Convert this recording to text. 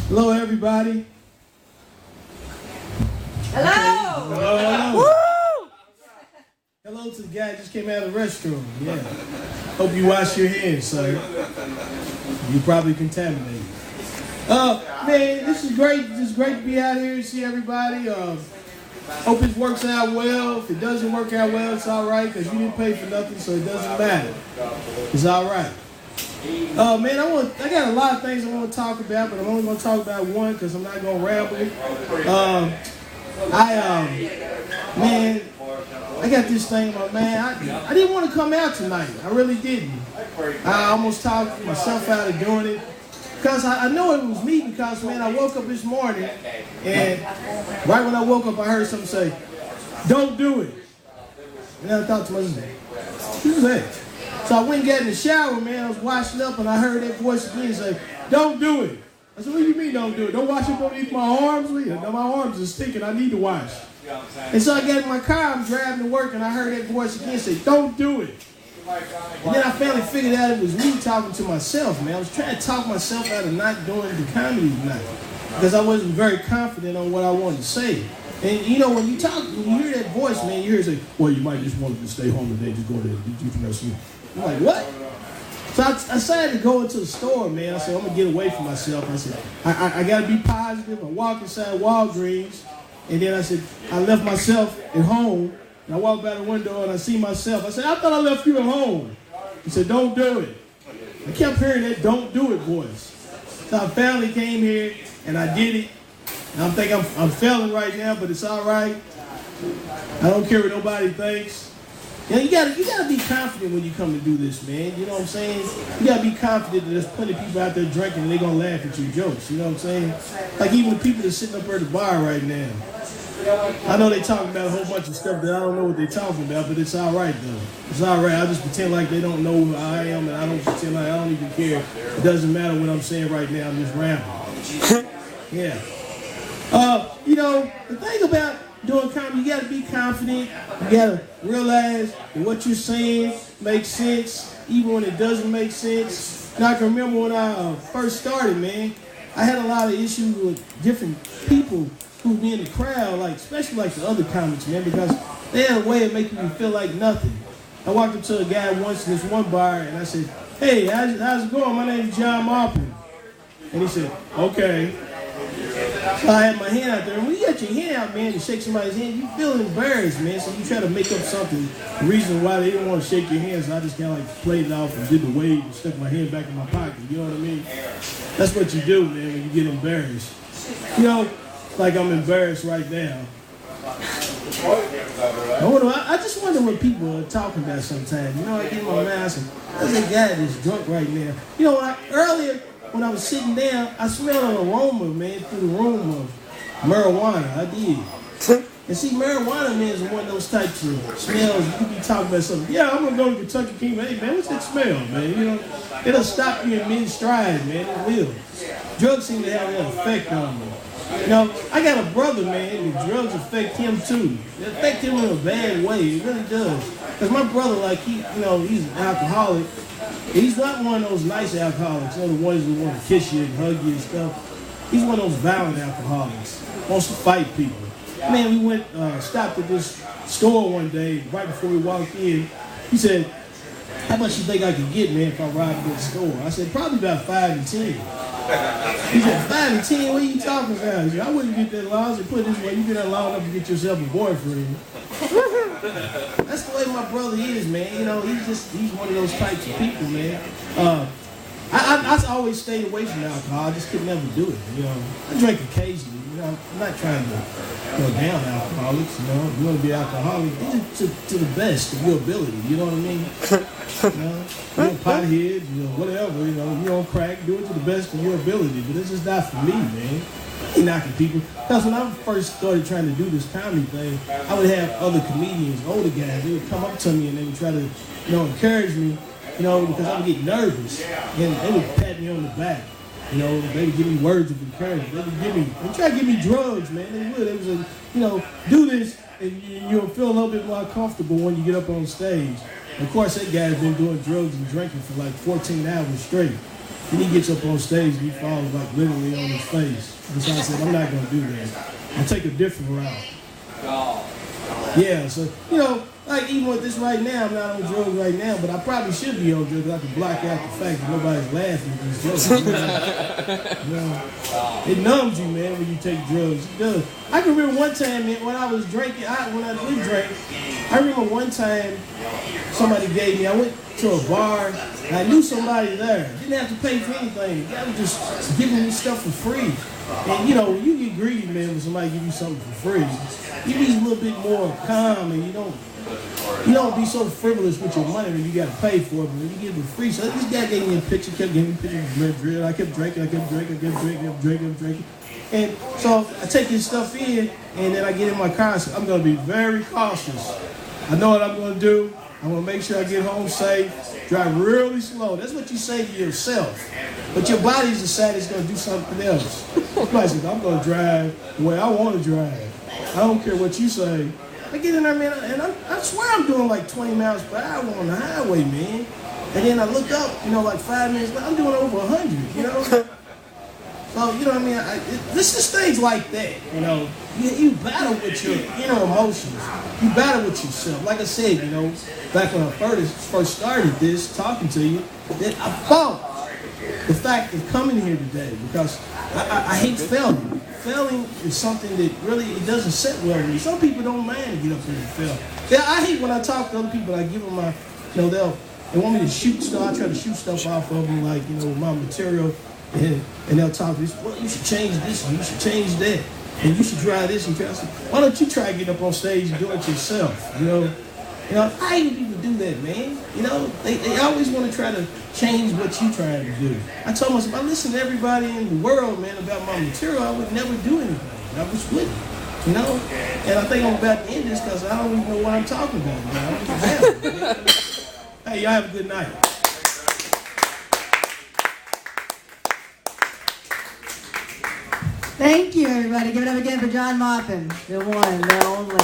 Hello, everybody. Hello. Hello. Woo! Hello to the guy that just came out of the restroom. Yeah. Hope you wash your hands, sir. You probably contaminated. Man, this is great. It's great to be out here and see everybody. Hope it works out well. If it doesn't work out well, it's all right because you didn't pay for nothing, so it doesn't matter. It's all right. Man, I got a lot of things I want to talk about, but I'm only going to talk about one because I'm not going to ramble. Man, I got this thing, man. I didn't want to come out tonight. I really didn't. I almost talked myself out of doing it because I know it was me because, man, I woke up this morning and right when I woke up, I heard something say, "Don't do it." And I thought to myself, who's that? So I went and got in the shower, man. I was washing up, and I heard that voice again say, "Don't do it." I said, "What do you mean don't do it? Don't wash up underneath my arms?" No, my arms are stinking. I need to wash. And so I got in my car. I'm driving to work, and I heard that voice again say, "Don't do it." And then I finally figured out it was me talking to myself, man. I was trying to talk myself out of not doing the comedy tonight because I wasn't very confident on what I wanted to say. And you know, when you hear that voice, man, you hear it say, "Well, you might just want to stay home today, just go there, you can sleep." I'm like, what? So I decided to go into the store, man. I said, I'm going to get away from myself. I said, I got to be positive. I walked inside Walgreens. And then I said, I left myself at home. And I walked by the window and I see myself. I said, I thought I left you at home. He said, don't do it. I kept hearing that don't do it voice. So I finally came here and I did it. And I'm thinking I'm failing right now, but it's all right. I don't care what nobody thinks. You know, you gotta be confident when you come to do this, man. You know what I'm saying? You gotta be confident that there's plenty of people out there drinking and they're gonna laugh at your jokes. You know what I'm saying? Like even the people that's sitting up at the bar right now. I know they talking about a whole bunch of stuff that I don't know what they're talking about, but it's all right though. It's all right. I just pretend like they don't know who I am, and I don't pretend like I don't even care. It doesn't matter what I'm saying right now. I'm just rambling. Yeah. You know, the thing about doing comedy, you gotta be confident. You gotta realize that what you're saying makes sense, even when it doesn't make sense. And I can remember when I first started, man, I had a lot of issues with different people who be in the crowd, like especially like the other comics, man, because they had a way of making me feel like nothing. I walked up to a guy once in this one bar, and I said, "Hey, how's it going? My name's John Maupin." And he said, "Okay." So I had my hand out there. And when you got your hand out, man, to shake somebody's hand, you feel embarrassed, man. So you try to make up something, the reason why they didn't want to shake your hand. So I just kind of like played it off and did the wave and stuck my hand back in my pocket. You know what I mean? That's what you do, man, when you get embarrassed. You know, like I'm embarrassed right now. I just wonder what people are talking about sometimes. You know, I get in my mind, I say, there's a guy that's drunk right now. You know, earlier, when I was sitting down, I smelled an aroma, man, through the room of marijuana. I did. And see, marijuana, man, is one of those types of smells. You can be talking about something. Yeah, I'm going to go to Kentucky King. Hey, man, what's that smell, man? You know, it'll stop you in mid-stride, man. It will. Drugs seem to have that effect on me. You know, I got a brother, man, and drugs affect him, too. They affect him in a bad way. It really does. Because my brother, like, he's an alcoholic. He's not one of those nice alcoholics, you know, the ones who want to kiss you and hug you and stuff. He's one of those violent alcoholics, wants to fight people. Man, we stopped at this store one day, right before we walked in. He said, "How much you think I could get, man, if I robbed this store?" I said, "Probably about 5 to 10. He said, 5 to 10? What are you talking about? He said, "I wouldn't get that long." I said, "Put it this way, you get that long enough to get yourself a boyfriend." That's the way my brother is, man. You know, he's one of those types of people, man. I always stayed away from alcohol. I just could never do it, you know. I drink occasionally, you know. I'm not trying to go down alcoholics, you know. If you want to be alcoholic, do it to the best of your ability, you know what I mean? You know, you're a pothead, you know, whatever, you know, you on crack, do it to the best of your ability. But it's just not for me, man. I ain't knocking people. Because when I first started trying to do this comedy thing, I would have other comedians, older guys, they would come up to me and they would try to, you know, encourage me, you know, because I would get nervous. And they would pat me on the back. You know, they would give me words of encouragement. They try to give me drugs, man. They would. They was like, you know, do this and you'll feel a little bit more comfortable when you get up on stage. And of course, that guy's been doing drugs and drinking for like 14 hours straight. Then he gets up on stage and he falls like literally on his face. And so I said, I'm not going to do that. I'll take a different route. Yeah, so, you know, like even with this right now, I'm not on drugs right now, but I probably should be on drugs. I can block out the fact that nobody's laughing at these jokes. You know? It numbs you, man, when you take drugs. It does. I can remember one time, man, when I was drinking, when I did drink, I remember one time somebody gave me, I went to a bar, and I knew somebody there. Didn't have to pay for anything. They was just giving me stuff for free. And you know, when you get greedy, man, when somebody give you something for free, you be a little bit more calm and you don't be so frivolous with your money when you got to pay for it. But when you get it for free, so this guy gave me a picture, kept giving me pictures of red drill. I kept drinking. And so I take this stuff in, and then I get in my car. And say, I'm going to be very cautious. I know what I'm going to do. I'm going to make sure I get home safe, drive really slow. That's what you say to yourself. But your body's decided it's going to do something else. Somebody says, I'm going to drive the way I want to drive. I don't care what you say. I get in there, man, and I swear I'm doing like 20 miles per hour on the highway, man. And then I look up, you know, like 5 minutes later, I'm doing over 100, you know? So, you know what I mean? This is things like that, you know? You battle with your inner emotions. You battle with yourself. Like I said, you know, back when I first started this, talking to you, that I fought the fact of coming here today because I hate failing. Failing is something that really, it doesn't sit well with me. Some people don't mind to get up here and fail. Yeah, I hate when I talk to other people, I give them my, you know, they want me to shoot stuff. I try to shoot stuff off of them, like, you know, my material. And they'll talk to me, well, you should change this and you should change that. And you should try this and try that. Why don't you try to get up on stage and do it yourself, you know? You know, I hate when people do that, man. You know, they always want to try to change what you trying to do. I told myself, if I listened to everybody in the world, man, about my material, I would never do anything. I was with it, you know? And I think I'm about to end this because I don't even know what I'm talking about, man. I don't even have it. Hey, y'all have a good night. Thank you, everybody. Give it up again for John Maupin, the one, the only.